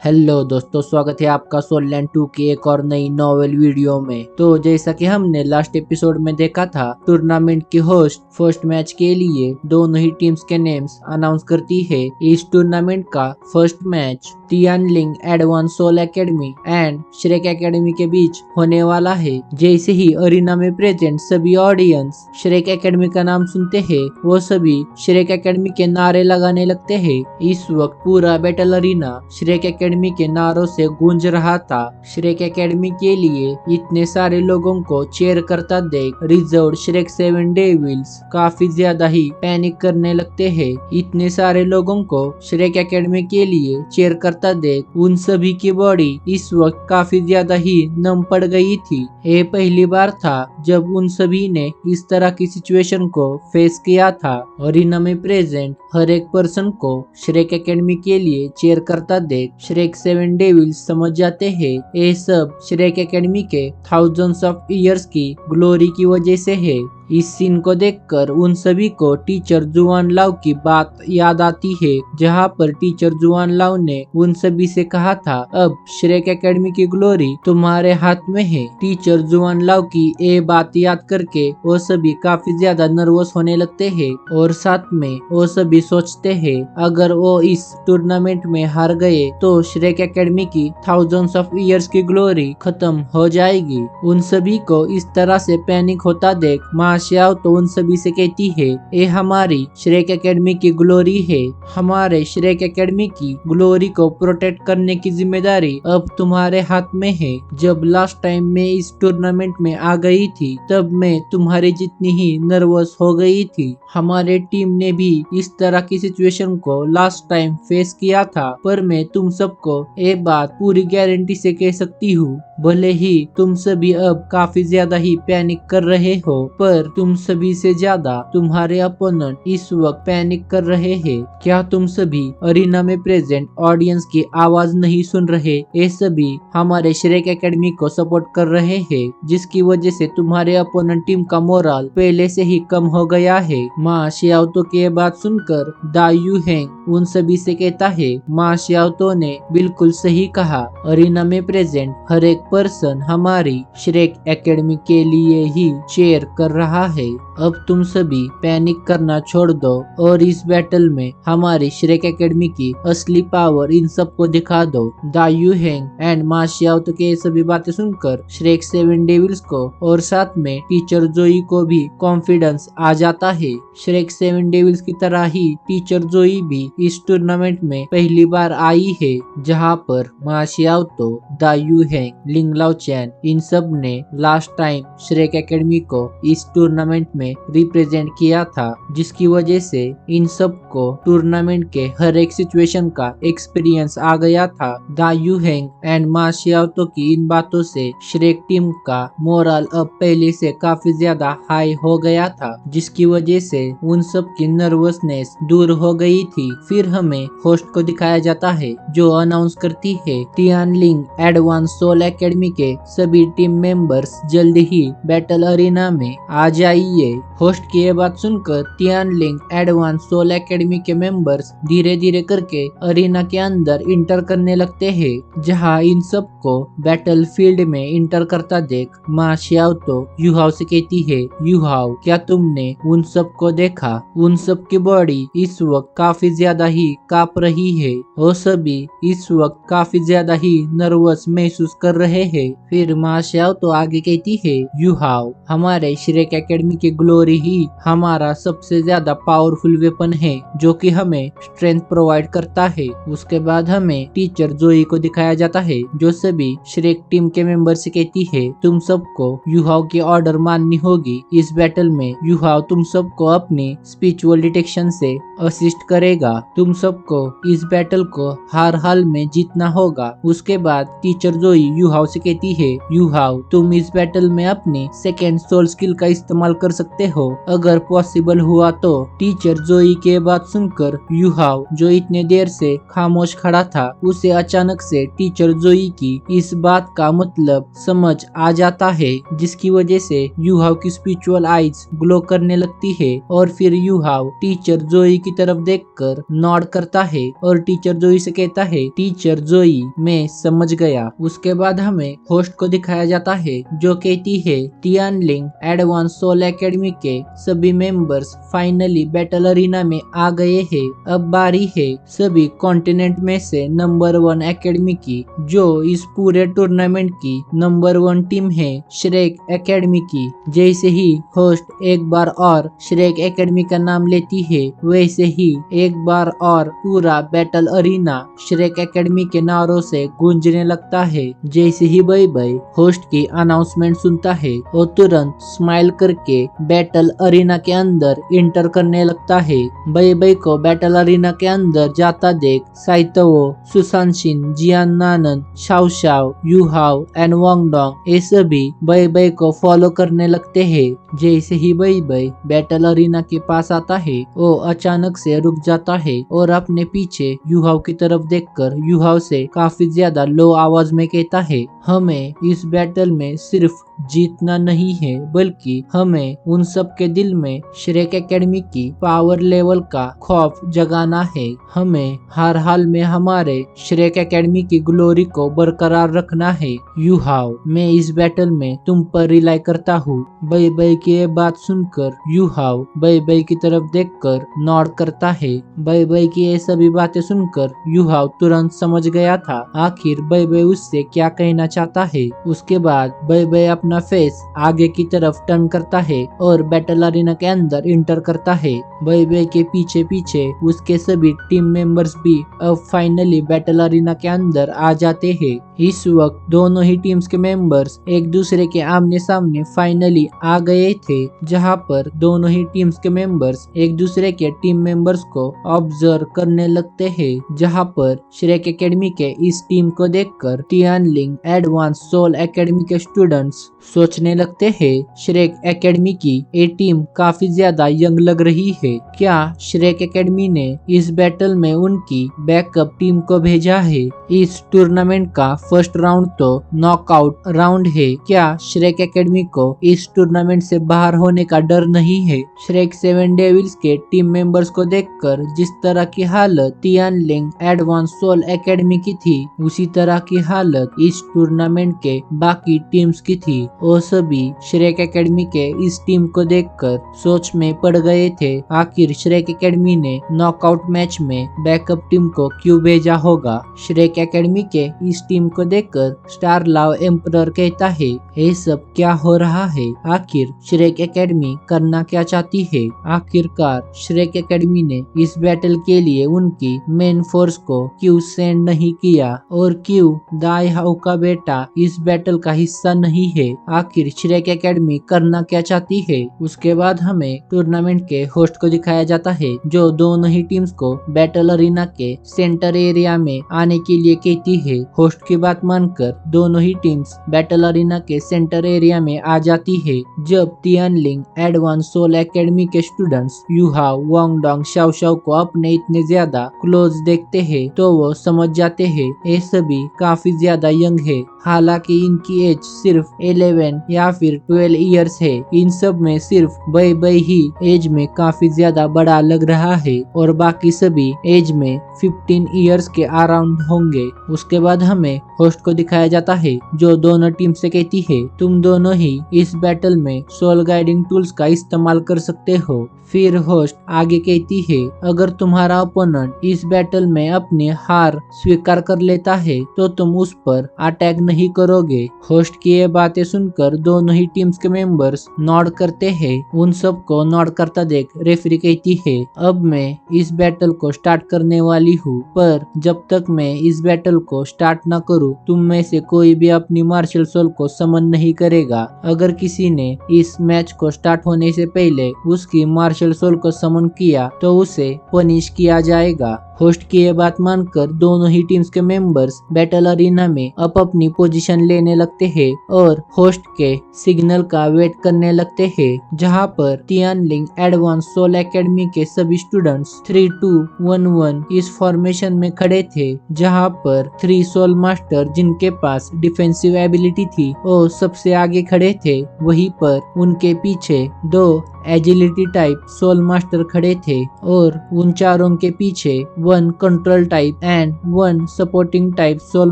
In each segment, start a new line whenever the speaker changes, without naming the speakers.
Hello दोस्तों, स्वागत है आपका सोललैंड 2 की एक और नई नॉवेल वीडियो में। तो जैसा कि हमने लास्ट एपिसोड में देखा था, टूर्नामेंट की होस्ट फर्स्ट मैच के लिए दोनों ही टीम्स के नेम्स अनाउंस करती है। इस टूर्नामेंट का first match Tianling advance soul academy and Shrek academy के बीच होने वाला है। जैसे ही अरीना में प्रेजेंट सभी ऑडियंस श्रेक एकेडमी का नाम सुनते हैं, वो सभी श्रेक एकेडमी के नारे लगाने लगते हैं। इस वक्त पूरा बैटल अरीना श्रेक एकेडमी के नारों से गूंज रहा था। श्रेक एकेडमी के लिए इतने सारे लोगों को चेयर करता देख रिजर्व श्रेक 7 डेविल्स काफी ज्यादा ही पैनिक करने लगते हैं। इतने सारे लोगों को श्रेक एकेडमी के लिए चेयर करता देख उन सभी की बॉडी इस वक्त काफी ज्यादा ही नम पड़ गई थी। ये पहली बार था जब उन सभी ने इस तरह की सिचुएशन को फेस किया था। अरीना में प्रेजेंट हर एक पर्सन को श्रेक एकेडमी के लिए चेयर करता देख श्रेक 7 डेविल्स समझ जाते हैं ये सब श्रेक एकेडमी के थाउजेंड्स ऑफ ईयर्स की ग्लोरी की वजह से है। इस सीन को देखकर उन सभी को टीचर जुआन लाओ की बात याद आती है, जहां पर टीचर जुआन लाओ ने उन सभी से कहा था अब श्रेक एकेडमी की ग्लोरी तुम्हारे हाथ में है। टीचर जुआन लाओ की ये बात याद करके वो सभी काफी ज्यादा नर्वस होने लगते हैं और साथ में वो सभी सोचते हैं अगर वो इस टूर्नामेंट में हार गए तो श्रेक एकेडमी की थाउजेंड्स ऑफ ईयर्स की ग्लोरी खत्म हो जाएगी। उन सभी को इस तरह से पैनिक होता देख माँ श्याओ तो उन सभी से कहती है ये हमारी श्रेक एकेडमी की ग्लोरी है, हमारे श्रेक एकेडमी की ग्लोरी को प्रोटेक्ट करने की जिम्मेदारी अब तुम्हारे हाथ में है। जब लास्ट टाइम मैं इस टूर्नामेंट में आ गई थी तब मैं तुम्हारी जितनी ही नर्वस हो गई थी। हमारे टीम ने भी इस तरह की सिचुएशन को लास्ट टाइम फेस किया था, पर मैं तुम सबको ये बात पूरी गारंटी से कह सकती हूँ, भले ही तुम सभी अब काफी ज्यादा ही पैनिक कर रहे हो, पर तुम सभी से ज्यादा तुम्हारे अपोनेंट इस वक्त पैनिक कर रहे हैं। क्या तुम सभी अरीना में प्रेजेंट ऑडियंस की आवाज नहीं सुन रहे? ये सभी हमारे श्रेक एकेडमी को सपोर्ट कर रहे हैं, जिसकी वजह से तुम्हारे अपोनेंट टीम का मोरल पहले से ही कम हो गया है। माँ श्याओतो की बात सुनकर दायू हैंग उन सभी से कहता है माँ श्याओतो ने बिल्कुल सही कहा, अरीना में प्रेजेंट हर एक पर्सन हमारी श्रेक एकेडमी के लिए ही चेयर कर रहा है। अब तुम सभी पैनिक करना छोड़ दो और इस बैटल में हमारी श्रेक एकेडमी की असली पावर इन सबको दिखा दो। दायू हैंग एंड मा श्याओतो के सभी बातें सुनकर श्रेक 7 डेविल्स को और साथ में टीचर जोई को भी कॉन्फिडेंस आ जाता है। श्रेक 7 डेविल्स की तरह ही टीचर जोई भी इस टूर्नामेंट में पहली बार आई है, जहां पर मा श्याओतो, दायू हैंग, लिंग लाओ चैन इन सब ने लास्ट टाइम श्रेक एकेडमी को इस टूर्नामेंट में रिप्रेजेंट किया था, जिसकी वजह से इन सब को टूर्नामेंट के हर एक सिचुएशन का एक्सपीरियंस आ गया था। दायू हैंग एंड मा श्याओतो की इन बातों से श्रेक टीम का मोरल अब पहले से काफी ज्यादा हाई हो गया था, जिसकी वजह से उन सब की नर्वसनेस दूर हो गई थी। फिर हमें होस्ट को दिखाया जाता है जो अनाउंस करती है टियानलिंग एडवांस सोल एकेडमी के सभी टीम मेंबर्स जल्द ही बैटल अरीना में आ जाइए। होस्ट की ये बात सुनकर टियानलिंग एडवांस सोल एकेडमी के मेंबर्स धीरे धीरे करके अरीना के अंदर इंटर करने लगते हैं, जहां इन सब को बैटल फील्ड में इंटर करता देख माँ श्याओतो युहाओ से कहती है युहाओ, क्या तुमने उन सब को देखा? उन सब की बॉडी इस वक्त काफी ज्यादा ही कांप रही है, वो सभी इस वक्त काफी ज्यादा ही नर्वस महसूस कर रहे हैं। फिर माँ श्याओतो आगे कहती है युहाओ, हमारे श्रेक एकेडमी की ग्लोरी ही हमारा सबसे ज्यादा पावरफुल वेपन है, जो कि हमें स्ट्रेंथ प्रोवाइड करता है। उसके बाद हमें टीचर जोई को दिखाया जाता है, जो सभी श्रेक टीम के मेंबर से कहती है तुम सबको युहाओ की ऑर्डर माननी होगी। इस बैटल में युहाओ तुम सबको अपनी स्पिरिचुअल डिटेक्शन से असिस्ट करेगा। तुम सबको इस बैटल को हर हाल में जीतना होगा। उसके बाद टीचर जोई युहाओ से कहती है युहाओ, तुम इस बैटल में अपनी सेकेंड सोल स्किल का इस्तेमाल कर सकते सकते हो अगर पॉसिबल हुआ तो। टीचर जोई के बात सुनकर यूहाव, जो इतने देर से खामोश खड़ा था, उसे अचानक से टीचर जोई की इस बात का मतलब समझ आ जाता है, जिसकी वजह से यूहाव की स्पिरिचुअल आईज ग्लो करने लगती है। और फिर यूहाव टीचर जोई की तरफ देखकर नॉड करता है और टीचर जोई से कहता है, टीचर जोई मैं समझ गया। उसके बाद हमें होस्ट को दिखाया जाता है, जो कहती है, टियानलिंग एडवांस सोल एकेडमी के सभी मेंबर्स फाइनली बैटल अरीना में आ गए हैं। अब बारी है सभी कॉन्टिनेंट में से नंबर 1 एकेडमी की, जो इस पूरे टूर्नामेंट की नंबर 1 टीम है, श्रेक एकेडमी की। जैसे ही होस्ट एक बार और श्रेक एकेडमी का नाम लेती है, वैसे ही एक बार और पूरा बैटल अरीना श्रेक एकेडमी के नारों से गूंजने लगता है। जैसे ही बई बई होस्ट की अनाउंसमेंट सुनता है, वो तुरंत स्माइल करके बैटल अरीना के अंदर इंटर करने लगता है। बई बई को बैटल अरीना के अंदर जाता देख साइतोओ, सुसानशिन, जियान नानन, शाओ शाओ, यूहाव एंड वांगडोंग ये सभी बई बई को फॉलो करने लगते हैं। जैसे ही बई बई बैटल अरीना के पास आता है, वो अचानक से रुक जाता है और अपने पीछे यूहाव की तरफ देखकर यूहाव से काफी ज्यादा लो आवाज में कहता है, हमें इस बैटल में सिर्फ जीतना नहीं है, बल्कि हमें उन सब के दिल में श्रेक एकेडमी की पावर लेवल का खौफ जगाना है। हमें हर हाल में हमारे श्रेक एकेडमी की ग्लोरी को बरकरार रखना है। यूहाव, मैं इस बैटल में तुम पर रिलाई करता हूँ। बई बई की ये बात सुनकर यूहाव बई बई की तरफ देखकर नॉड करता है। बई बई की ये सभी बातें सुनकर यूहाव तुरंत समझ गया था आखिर बई बई उससे क्या कहना चाहता है। उसके बाद बई बई अपना फेस आगे की तरफ टर्न करता है और बैटल अरीना के अंदर इंटर करता है। बई बई के पीछे पीछे उसके सभी टीम मेंबर्स भी अब फाइनली बैटल अरीना के अंदर आ जाते हैं। इस वक्त दोनों ही टीम्स के मेंबर्स एक दूसरे के आमने सामने फाइनली आ गए थे, जहां पर दोनों ही टीम्स के मेंबर्स एक दूसरे के टीम मेंबर्स को ऑब्जर्व करने लगते हैं। जहां पर श्रेक एकेडमी के इस टीम को देखकर टियानलिंग एडवांस सोल एकेडमी के स्टूडेंट्स सोचने लगते हैं, श्रेक एकेडमी की ये टीम काफी ज्यादा यंग लग रही है। क्या श्रेक एकेडमी ने इस बैटल में उनकी बैकअप टीम को भेजा है? इस टूर्नामेंट का फर्स्ट राउंड तो नॉकआउट राउंड है। क्या श्रेक एकेडमी को इस टूर्नामेंट से बाहर होने का डर नहीं है? श्रेक 7 डेविल्स के टीम मेंबर्स को देखकर जिस तरह की हालत टियानलिंग एडवांस सोल एकेडमी की थी, उसी तरह की हालत इस टूर्नामेंट के बाकी टीम्स की थी। वो सभी श्रेक एकेडमी के इस टीम को देखकर सोच में पड़ गए थे, आखिर श्रेक एकेडमी ने नॉकआउट मैच में बैकअप टीम को क्यों भेजा होगा। श्रेक एकेडमी के इस टीम को देखकर स्टार लाव एम्परर कहता है, ये सब क्या हो रहा है? आखिर श्रेक एकेडमी करना क्या चाहती है? आखिरकार श्रेक एकेडमी ने इस बैटल के लिए उनकी मेन फोर्स को क्यों सेंड नहीं किया और क्यों दाई हाउ का बेटा इस बैटल का हिस्सा नहीं है? आखिर श्रेक एकेडमी करना क्या चाहती है? उसके बाद हमें टूर्नामेंट के होस्ट को दिखाया जाता है, जो दोनों ही टीम्स को बैटल अरीना के सेंटर एरिया में आने के लिए कहती है। होस्ट की बात मानकर दोनों ही टीम्स बैटल अरीना के सेंटर एरिया में आ जाती है। जब टियानलिंग एडवांस सोल एकेडमी के स्टूडेंट्स यूहाव, वांगडोंग, शाओ शाओ को अपने इतने ज्यादा क्लोज देखते हैं, तो वो समझ जाते हैं ये सभी काफी ज्यादा यंग है। हालांकि इनकी एज सिर्फ 11 या फिर 12 इयर्स है। इन सब में सिर्फ बई बई ही एज में काफी ज्यादा बड़ा लग रहा है और बाकी सभी एज में 15 इयर्स के अराउंड होंगे। उसके बाद हमें होस्ट को दिखाया जाता है, जो दोनों टीम से कहती है, तुम दोनों ही इस बैटल में सोल गाइडिंग टूल्स का इस्तेमाल कर सकते हो। फिर होस्ट आगे कहती है, अगर तुम्हारा ओपोनेंट इस बैटल में अपनी हार स्वीकार कर लेता है तो तुम उस पर अटैक नहीं करोगे। होस्ट की ये बातें सुनकर दोनों ही टीम्स के मेंबर्स नॉड करते हैं। उन सबको नॉड करता देख रेफरी कहती है, अब मैं इस बैटल को स्टार्ट करने वाली हूँ, पर जब तक मैं इस बैटल को स्टार्ट न करूँ, तुम में से कोई भी अपनी मार्शल सोल को समन नहीं करेगा। अगर किसी ने इस मैच को स्टार्ट होने से पहले उसकी मार्शल सोल को समन किया तो उसे पनिश किया जाएगा। होस्ट की ये बात मानकर दोनों ही टीम्स के मेंबर्स बैटल अरीना में अपनी पोजीशन लेने लगते हैं और होस्ट के सिग्नल का वेट करने लगते हैं, जहां पर तियानलिंग एडवांस सोल एकेडमी के सभी स्टूडेंट्स 3-2-1-1 इस फॉर्मेशन में खड़े थे, जहां पर 3 सोल मास्टर जिनके पास डिफेंसिव एबिलिटी थी वो सबसे आगे खड़े थे। वहीं पर उनके पीछे 2 एजिलिटी टाइप सोल मास्टर खड़े थे और उन चारों के पीछे 1 control type and 1 supporting type soul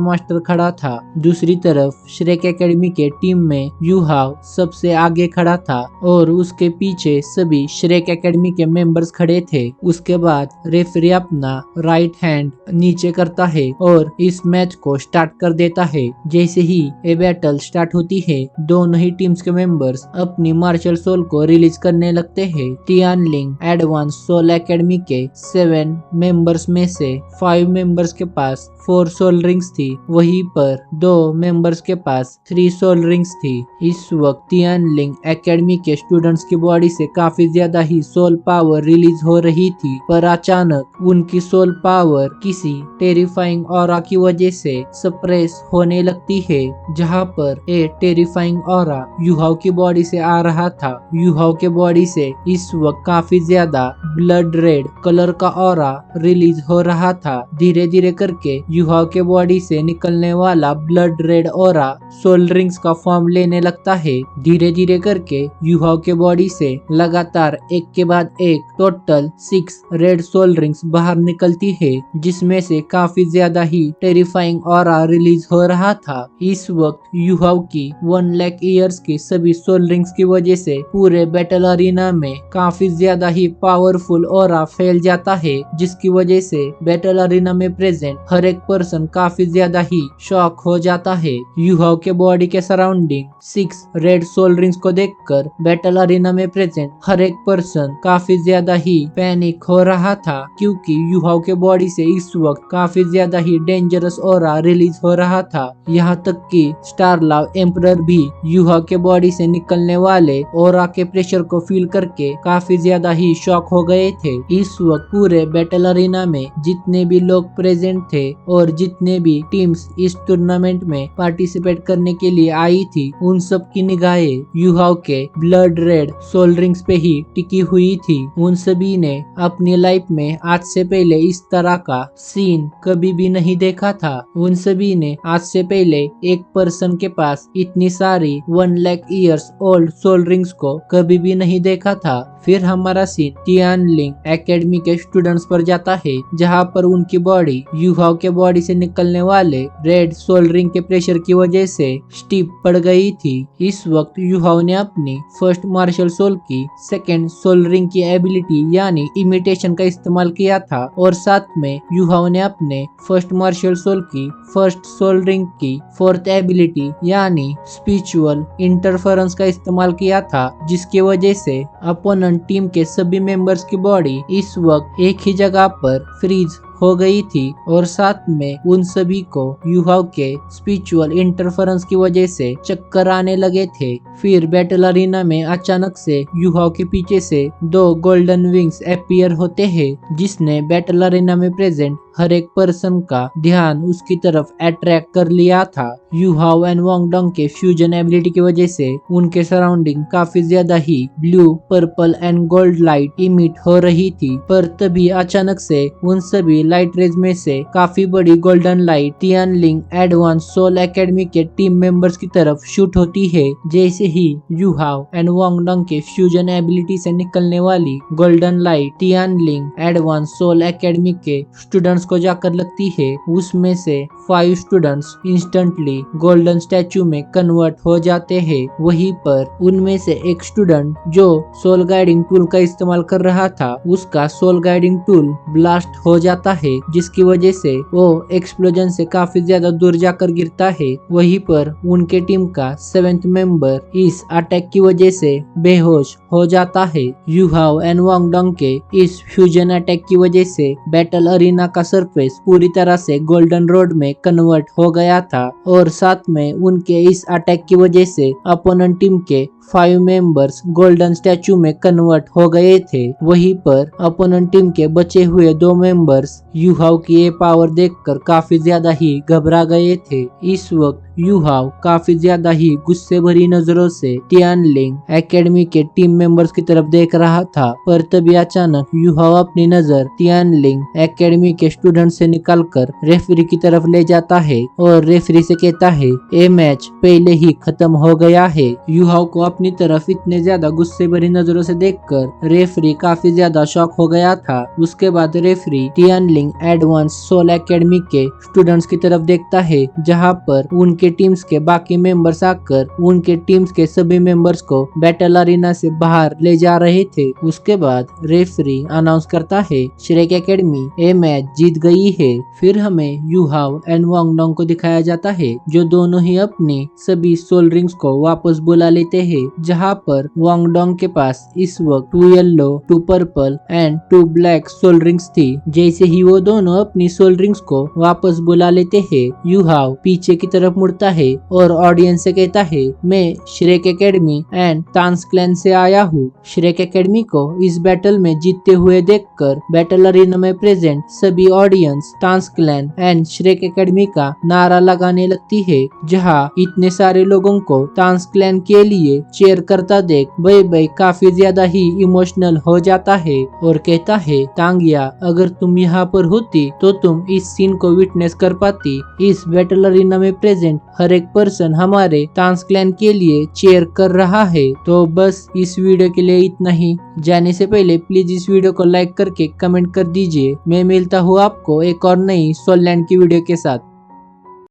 master खड़ा था। दूसरी तरफ श्रेक एकेडमी के टीम में यूहाव सबसे आगे खड़ा था और उसके पीछे सभी श्रेक एकेडमी के मेंबर्स खड़े थे। उसके बाद रेफरी अपना राइट हैंड नीचे करता है और इस मैच को स्टार्ट कर देता है। जैसे ही ये बैटल स्टार्ट होती है, दोनों ही टीम्स के मेंबर्स अपनी मार्शल सोल को रिलीज करने लगते हैं। तियानलिंग एडवांस सोल एकेडमी के 7 मेंबर्स में से 5 मेंबर्स के पास 4 सोल रिंग्स थी, वहीं पर 2 मेंबर्स के पास 3 सोल रिंग्स थी। इस वक्त तियानलिंग एकेडमी के स्टूडेंट्स की बॉडी से काफी ज्यादा ही सोल पावर रिलीज हो रही थी, पर अचानक उनकी सोल पावर किसी टेरिफाइंग ऑरा की वजह से सप्रेस होने लगती है, जहां पर ये टेरिफाइंग ऑरा यूहाव की बॉडी से आ रहा था। यूहाव के बॉडी से इस वक्त काफी ज्यादा ब्लड रेड कलर का ऑरा रिलीज हो रहा था। धीरे धीरे करके यूहाव के बॉडी से निकलने वाला blood red aura soul rings का फॉर्म लेने लगता है। धीरे धीरे करके यूहाव के बॉडी से लगातार एक के बाद एक टोटल 6 रेड सोल रिंग्स बाहर निकलती है, जिसमें से काफी ज्यादा ही टेरिफाइंग ऑरा रिलीज हो रहा था। इस वक्त यूहाव की 1 लाख ईयर्स की सभी सोल रिंग्स की वजह से पूरे बैटल अरीना में काफी ज्यादा ही पावरफुल ऑरा फैल जाता है, जिसकी वजह से बैटल अरीना में प्रेजेंट हर एक पर्सन काफी ज्यादा ही शॉक हो जाता है। यूहाव के बॉडी के सराउंडिंग 6 रेड सोल रिंग्स को देखकर बैटल अरीना में प्रेजेंट हर एक पर्सन काफी ज्यादा ही पैनिक हो रहा था, क्योंकि यूहाव के बॉडी से इस वक्त काफी ज्यादा ही डेंजरस ऑरा रिलीज हो रहा था। यहाँ तक कि स्टारलाव एम्परर भी यूहाव के बॉडी से निकलने वाले ऑरा के प्रेशर को फील करके काफी ज्यादा ही शॉक हो गए थे। इस वक्त पूरे बैटल अरीना में जितने भी लोग प्रेजेंट थे और जितने भी टीम्स इस टूर्नामेंट में पार्टिसिपेट करने के लिए आई थी, उन सब की निगाहें यूहाव के ब्लड रेड सोल रिंग्स पे ही टिकी हुई थी। उन सभी ने अपनी लाइफ में आज से पहले इस तरह का सीन कभी भी नहीं देखा था। उन सभी ने आज से पहले एक पर्सन के पास इतनी सारी 1 lakh years old soul rings को कभी भी नहीं देखा था। फिर हमारा सीन तियानलिंग एकेडमी के स्टूडेंट्स पर जाता है, जहां पर उनकी बॉडी यूहाव के बॉडी से निकलने वाले रेड सोल रिंग के प्रेशर की वजह से स्टिफ पड़ गई थी। इस वक्त यूहाव ने अपनी फर्स्ट मार्शल सोल की सेकेंड सोल रिंग की एबिलिटी यानी इमिटेशन का इस्तेमाल किया था, और साथ में यूहाव ने अपने फर्स्ट मार्शल सोल की फर्स्ट सोल रिंग की 4th एबिलिटी यानी स्पिरिचुअल इंटरफेरेंस का इस्तेमाल किया था, जिसकी वजह से अपोनेंट टीम के सभी मेंबर्स की बॉडी इस वक्त एक ही जगह पर फ्रीज हो गई थी, और साथ में उन सभी को यूहाव के स्पिरिचुअल इंटरफेरेंस की वजह से चक्कर आने लगे थे। फिर बैटल अरीना में अचानक से यूहाव के पीछे से 2 गोल्डन विंग्स अपीयर होते हैं, जिसने बैटल अरीना में प्रेजेंट हर एक पर्सन का ध्यान उसकी तरफ अट्रैक्ट कर लिया था। यूहाव एंड वांगडोंग के फ्यूजन एबिलिटी की वजह से उनके सराउंडिंग काफी ज्यादा ही blue, purple and gold light emit हो रही थी, पर तभी अचानक से उन सभी लाइट रेज में से काफी बड़ी golden light Tianling advance soul academy के टीम मेंबर्स की तरफ शूट होती है। जैसे ही यूहाव एंड वांगडोंग के फ्यूजन एबिलिटी से निकलने वाली golden light Tianling advance soul academy के स्टूडेंट्स को जाकर लगती है, उसमें से 5 स्टूडेंट्स इंस्टेंटली गोल्डन स्टैचू में कन्वर्ट हो जाते हैं। वहीं पर उनमें से एक स्टूडेंट जो सोल गाइडिंग टूल का इस्तेमाल कर रहा था, उसका सोल गाइडिंग टूल ब्लास्ट हो जाता है, जिसकी वजह से वो एक्सप्लोजन से काफी ज्यादा दूर जाकर गिरता है। वहीं पर उनके टीम का 7th मेंबर इस अटैक की वजह से बेहोश हो जाता है। यूहाव एंड वांगडोंग के इस फ्यूजन अटैक की वजह से बैटल अरीना का सरफेस पूरी तरह से गोल्डन रोड में कन्वर्ट हो गया था, और साथ में उनके इस अटैक की वजह से अपोनेंट टीम के 5 मेंबर्स गोल्डन स्टैचू में कन्वर्ट हो गए थे। वहीं पर अपोनेंट टीम के बचे हुए 2 मेंबर्स यूहाव की ये पावर देखकर काफी ज्यादा ही घबरा गए थे। इस वक्त यूहाव काफी ज्यादा ही गुस्से भरी नजरों से टियानलिंग एकेडमी के टीम मेंबर्स की तरफ देख रहा था, पर तभी अचानक यूहाव अपनी नजर टियानलिंग एकेडमी के स्टूडेंट से निकालकर रेफरी की तरफ ले जाता है और रेफरी से कहता है ये मैच पहले ही खत्म हो गया है। यूहाव को अपनी तरफ इतने ज्यादा गुस्से भरी नजरों से देखकर रेफरी काफी ज्यादा शॉक हो गया था। उसके बाद रेफरी टियानलिंग एडवांस सोल एकेडमी के स्टूडेंट्स की तरफ देखता है, जहां पर उनके टीम्स के बाकी मेंबर्स आकर उनके टीम्स के सभी मेंबर्स को बैटल अरीना से बाहर ले जा रहे थे। उसके बाद रेफरी अनाउंस करता है श्रेक एकेडमी ये मैच जीत गई है। फिर हमें यूहाव एंड वांगडोंग को दिखाया जाता है, जो दोनों ही अपने सभी सोल रिंग्स को वापस बुला लेते हैं, जहां पर वांगडोंग के पास इस वक्त 2 yellow 2 purple and 2 black soul rings थी। जैसे ही वो दोनों अपनी सोल रिंग्स को वापस बुला लेते हैं, यूहाव पीछे की तरफ मुड़ता है और ऑडियंस से कहता है मैं श्रेक एकेडमी एंड तांस क्लैन से आया हूँ। श्रेक एकेडमी को इस बैटल में जीतते हुए देखकर बैटल अरीना में प्रेजेंट सभी ऑडियंस तांस क्लैन एंड श्रेक एकेडमी का नारा लगाने लगती है, जहाँ इतने सारे लोगों को तांस क्लैन के लिए चेयर करता देख बई काफी ज्यादा ही इमोशनल हो जाता है और कहता है तांगिया अगर तुम यहाँ पर होती तो तुम इस सीन को विटनेस कर पाती। इस बैटल अरीना में प्रेजेंट हर एक पर्सन हमारे तांस क्लैन के लिए चेयर कर रहा है। तो बस इस वीडियो के लिए इतना ही। जाने से पहले प्लीज इस वीडियो को लाइक करके कमेंट कर दीजिए। मैं मिलता हूँ आपको एक और नई सोल लैंड की वीडियो के साथ।